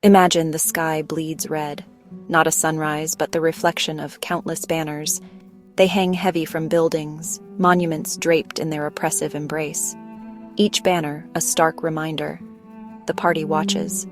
Imagine the sky bleeds red, not a sunrise, but the reflection of countless banners. They hang heavy from buildings, monuments draped in their oppressive embrace. Each banner a stark reminder. The party watches.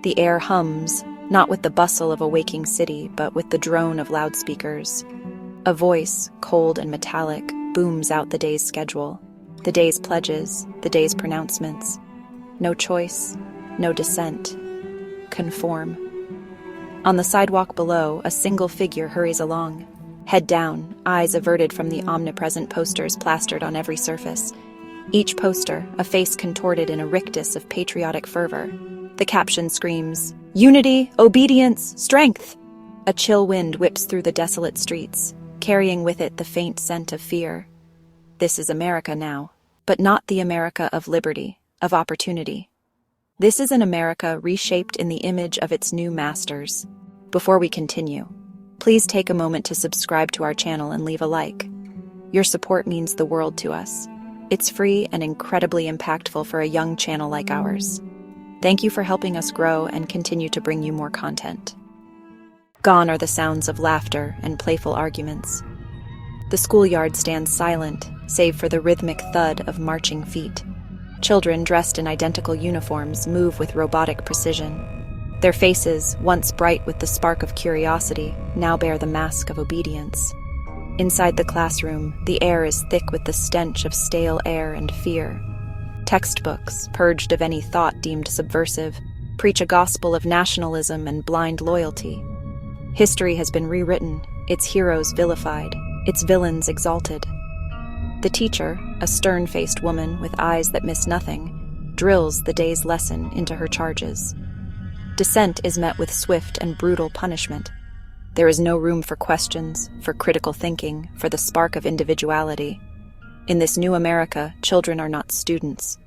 The air hums, not with the bustle of a waking city, but with the drone of loudspeakers. A voice, cold and metallic, booms out the day's schedule, the day's pledges, the day's pronouncements. No choice, no dissent. Conform. On the sidewalk below, a single figure hurries along. Head down, eyes averted from the omnipresent posters plastered on every surface. Each poster, a face contorted in a rictus of patriotic fervor. The caption screams, "Unity, obedience, strength!" A chill wind whips through the desolate streets, carrying with it the faint scent of fear. This is America now, but not the America of liberty, of opportunity. This is an America reshaped in the image of its new masters. Before we continue, please take a moment to subscribe to our channel and leave a like. Your support means the world to us. It's free and incredibly impactful for a young channel like ours. Thank you for helping us grow and continue to bring you more content. Gone are the sounds of laughter and playful arguments. The schoolyard stands silent, save for the rhythmic thud of marching feet. Children dressed in identical uniforms move with robotic precision. Their faces, once bright with the spark of curiosity, now bear the mask of obedience. Inside the classroom, the air is thick with the stench of stale air and fear. Textbooks, purged of any thought deemed subversive, preach a gospel of nationalism and blind loyalty. History has been rewritten, its heroes vilified, its villains exalted. The teacher, a stern-faced woman with eyes that miss nothing, drills the day's lesson into her charges. Dissent is met with swift and brutal punishment. There is no room for questions, for critical thinking, for the spark of individuality. In this new America, children are not students.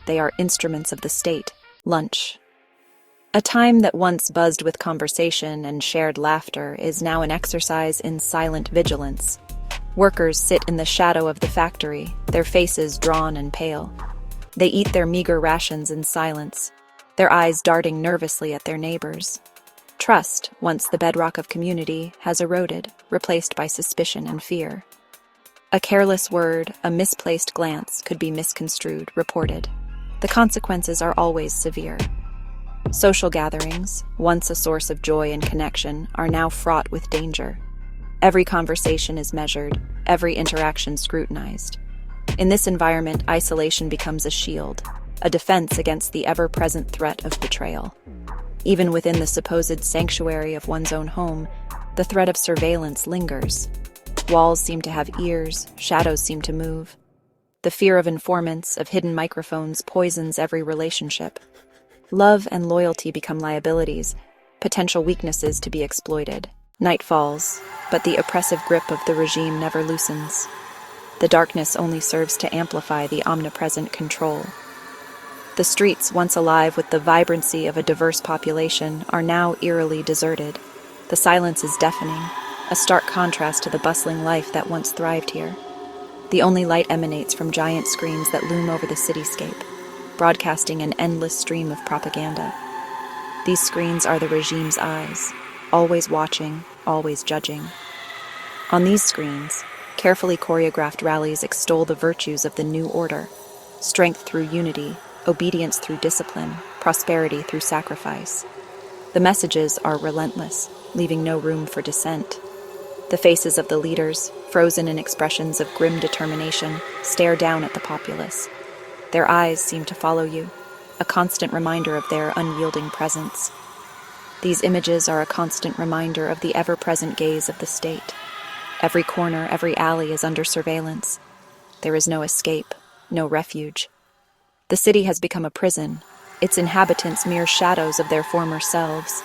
They are instruments of the state. Lunch. A time that once buzzed with conversation and shared laughter is now an exercise in silent vigilance. Workers sit in the shadow of the factory, their faces drawn and pale. They eat their meager rations in silence, their eyes darting nervously at their neighbors. Trust, once the bedrock of community, has eroded, replaced by suspicion and fear. A careless word, a misplaced glance could be misconstrued, reported. The consequences are always severe. Social gatherings, once a source of joy and connection, are now fraught with danger. Every conversation is measured, every interaction scrutinized. In this environment, isolation becomes a shield, a defense against the ever-present threat of betrayal. Even within the supposed sanctuary of one's own home, the threat of surveillance lingers. Walls seem to have ears, shadows seem to move. The fear of informants, of hidden microphones, poisons every relationship. Love and loyalty become liabilities, potential weaknesses to be exploited. Night falls, but the oppressive grip of the regime never loosens. The darkness only serves to amplify the omnipresent control. The streets, once alive with the vibrancy of a diverse population, are now eerily deserted. The silence is deafening, a stark contrast to the bustling life that once thrived here. The only light emanates from giant screens that loom over the cityscape, broadcasting an endless stream of propaganda. These screens are the regime's eyes, always watching, always judging. On these screens, carefully choreographed rallies extol the virtues of the new order: strength through unity, obedience through discipline, prosperity through sacrifice. The messages are relentless, leaving no room for dissent. The faces of the leaders, frozen in expressions of grim determination, stare down at the populace. Their eyes seem to follow you, a constant reminder of their unyielding presence. These images are a constant reminder of the ever-present gaze of the state. Every corner, every alley is under surveillance. There is no escape, no refuge. The city has become a prison, its inhabitants mere shadows of their former selves.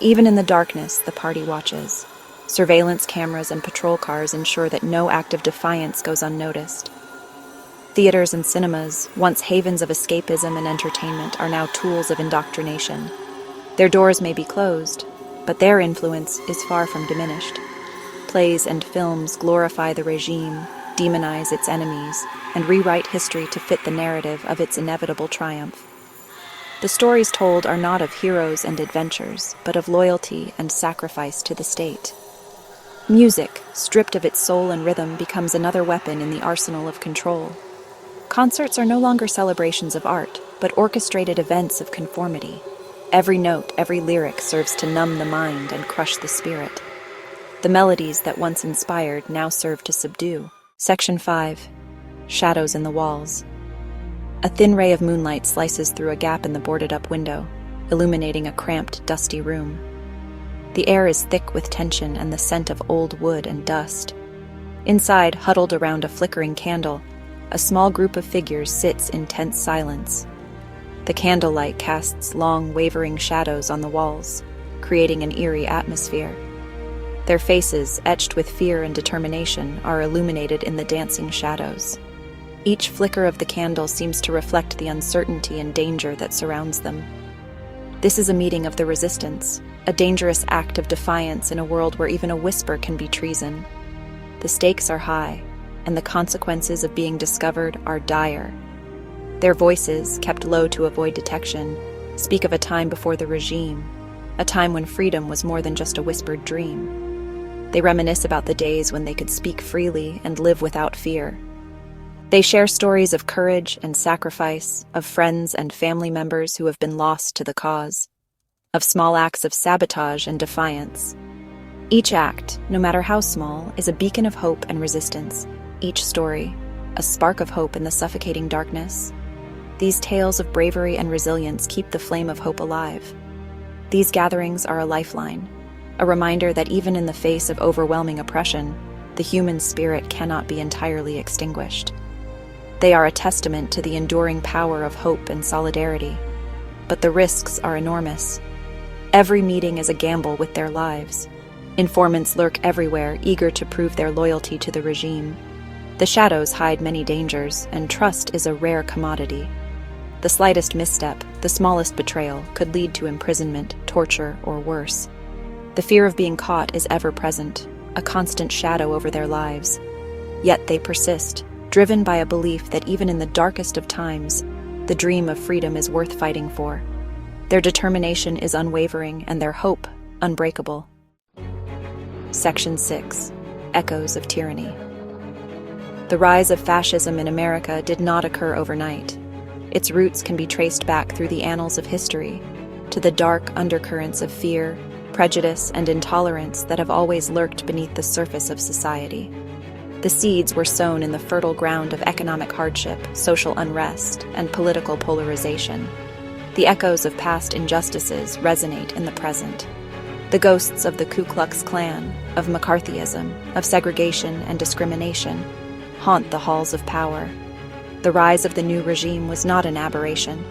Even in the darkness, the party watches. Surveillance cameras and patrol cars ensure that no act of defiance goes unnoticed. Theaters and cinemas, once havens of escapism and entertainment, are now tools of indoctrination. Their doors may be closed, but their influence is far from diminished. Plays and films glorify the regime, demonize its enemies, and rewrite history to fit the narrative of its inevitable triumph. The stories told are not of heroes and adventures, but of loyalty and sacrifice to the state. Music, stripped of its soul and rhythm, becomes another weapon in the arsenal of control. Concerts are no longer celebrations of art, but orchestrated events of conformity. Every note, every lyric serves to numb the mind and crush the spirit. The melodies that once inspired now serve to subdue. Section 5. Shadows in the walls. A thin ray of moonlight slices through a gap in the boarded-up window, illuminating a cramped, dusty room. The air is thick with tension and the scent of old wood and dust. Inside, huddled around a flickering candle, a small group of figures sits in tense silence. The candlelight casts long, wavering shadows on the walls, creating an eerie atmosphere. Their faces, etched with fear and determination, are illuminated in the dancing shadows. Each flicker of the candle seems to reflect the uncertainty and danger that surrounds them. This is a meeting of the resistance, a dangerous act of defiance in a world where even a whisper can be treason. The stakes are high, and the consequences of being discovered are dire. Their voices, kept low to avoid detection, speak of a time before the regime, a time when freedom was more than just a whispered dream. They reminisce about the days when they could speak freely and live without fear. They share stories of courage and sacrifice, of friends and family members who have been lost to the cause, of small acts of sabotage and defiance. Each act, no matter how small, is a beacon of hope and resistance. Each story, a spark of hope in the suffocating darkness. These tales of bravery and resilience keep the flame of hope alive. These gatherings are a lifeline, a reminder that even in the face of overwhelming oppression, the human spirit cannot be entirely extinguished. They are a testament to the enduring power of hope and solidarity. But the risks are enormous. Every meeting is a gamble with their lives. Informants lurk everywhere, eager to prove their loyalty to the regime. The shadows hide many dangers, and trust is a rare commodity. The slightest misstep, the smallest betrayal, could lead to imprisonment, torture, or worse. The fear of being caught is ever present, a constant shadow over their lives. Yet they persist, driven by a belief that even in the darkest of times, the dream of freedom is worth fighting for. Their determination is unwavering and their hope unbreakable. Section 6. Echoes of Tyranny. The rise of fascism in America did not occur overnight. Its roots can be traced back through the annals of history, to the dark undercurrents of fear, prejudice, and intolerance that have always lurked beneath the surface of society. The seeds were sown in the fertile ground of economic hardship, social unrest, and political polarization. The echoes of past injustices resonate in the present. The ghosts of the Ku Klux Klan, of McCarthyism, of segregation and discrimination haunt the halls of power. The rise of the new regime was not an aberration,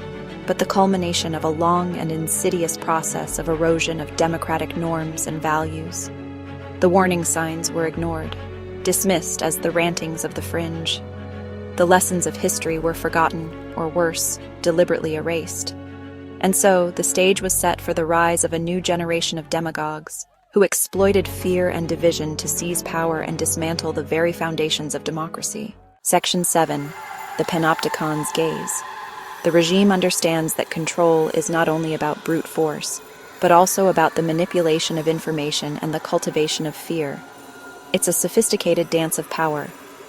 but the culmination of a long and insidious process of erosion of democratic norms and values. The warning signs were ignored, dismissed as the rantings of the fringe. The lessons of history were forgotten, or worse, deliberately erased. And so, the stage was set for the rise of a new generation of demagogues, who exploited fear and division to seize power and dismantle the very foundations of democracy. Section 7. The Panopticon's Gaze. The regime understands that control is not only about brute force, but also about the manipulation of information and the cultivation of fear. It's a sophisticated dance of power,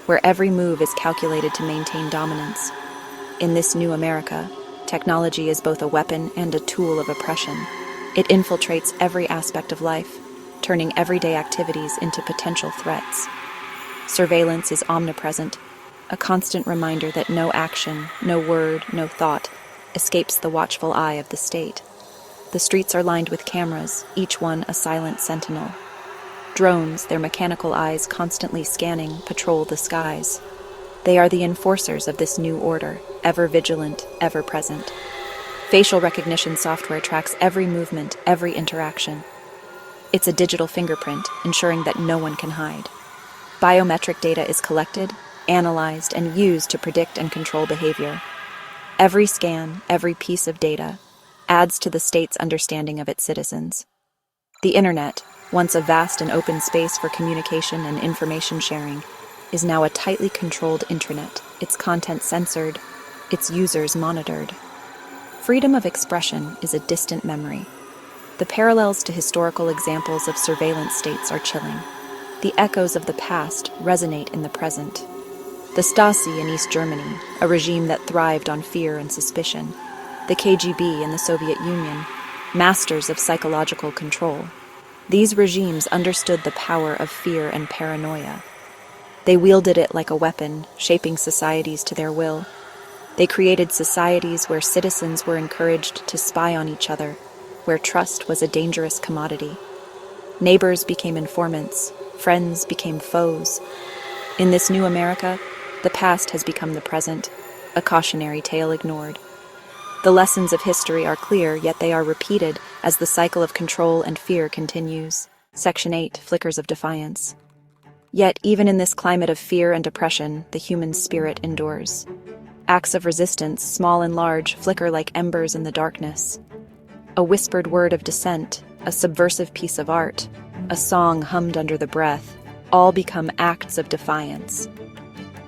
where every move is calculated to maintain dominance. In this new America, technology is both a weapon and a tool of oppression. It infiltrates every aspect of life, turning everyday activities into potential threats. Surveillance is omnipresent, a constant reminder that no action, no word, no thought escapes the watchful eye of the state. The streets are lined with cameras, each one a silent sentinel. Drones, their mechanical eyes constantly scanning, patrol the skies. They are the enforcers of this new order, ever vigilant, ever present. Facial recognition software tracks every movement, every interaction. It's a digital fingerprint, ensuring that no one can hide. Biometric data is collected, analyzed, and used to predict and control behavior. Every scan, every piece of data, adds to the state's understanding of its citizens. The internet, once a vast and open space for communication and information sharing, is now a tightly controlled intranet, its content censored, its users monitored. Freedom of expression is a distant memory. The parallels to historical examples of surveillance states are chilling. The echoes of the past resonate in the present. The Stasi in East Germany, a regime that thrived on fear and suspicion. The KGB in the Soviet Union, masters of psychological control. These regimes understood the power of fear and paranoia. They wielded it like a weapon, shaping societies to their will. They created societies where citizens were encouraged to spy on each other, where trust was a dangerous commodity. Neighbors became informants, friends became foes. In this new America, the past has become the present, a cautionary tale ignored. The lessons of history are clear, yet they are repeated as the cycle of control and fear continues. Section 8, Flickers of Defiance. Yet, even in this climate of fear and oppression, the human spirit endures. Acts of resistance, small and large, flicker like embers in the darkness. A whispered word of dissent, a subversive piece of art, a song hummed under the breath, all become acts of defiance.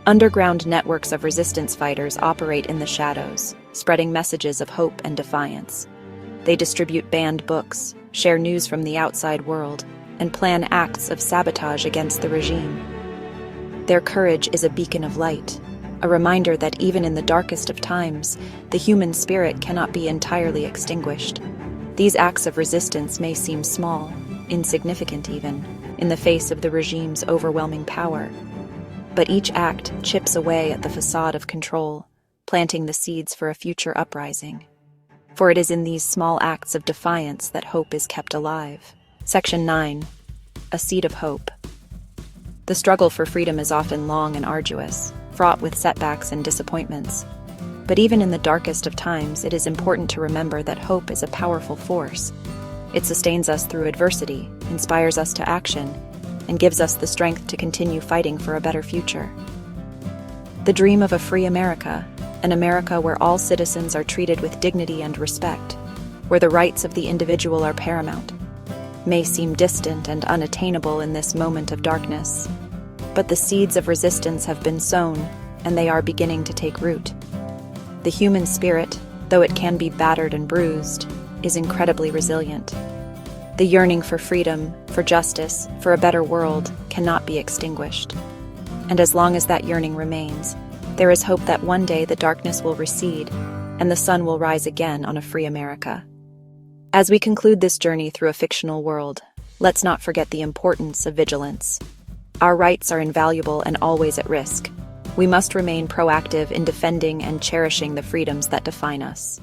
Underground networks of resistance fighters operate in the shadows, spreading messages of hope and defiance. They distribute banned books, share news from the outside world, and plan acts of sabotage against the regime. Their courage is a beacon of light, a reminder that even in the darkest of times, the human spirit cannot be entirely extinguished. These acts of resistance may seem small, insignificant even, in the face of the regime's overwhelming power. But each act chips away at the facade of control, planting the seeds for a future uprising. For it is in these small acts of defiance that hope is kept alive. Section 9. A Seed of Hope. The struggle for freedom is often long and arduous, fraught with setbacks and disappointments. But even in the darkest of times, it is important to remember that hope is a powerful force. It sustains us through adversity, inspires us to action, and gives us the strength to continue fighting for a better future. The dream of a free America, an America where all citizens are treated with dignity and respect, where the rights of the individual are paramount, may seem distant and unattainable in this moment of darkness. But the seeds of resistance have been sown, and they are beginning to take root. The human spirit, though it can be battered and bruised, is incredibly resilient. The yearning for freedom, for justice, for a better world cannot be extinguished. And as long as that yearning remains, there is hope that one day the darkness will recede and the sun will rise again on a free America. As we conclude this journey through a fictional world, let's not forget the importance of vigilance. Our rights are invaluable and always at risk. We must remain proactive in defending and cherishing the freedoms that define us.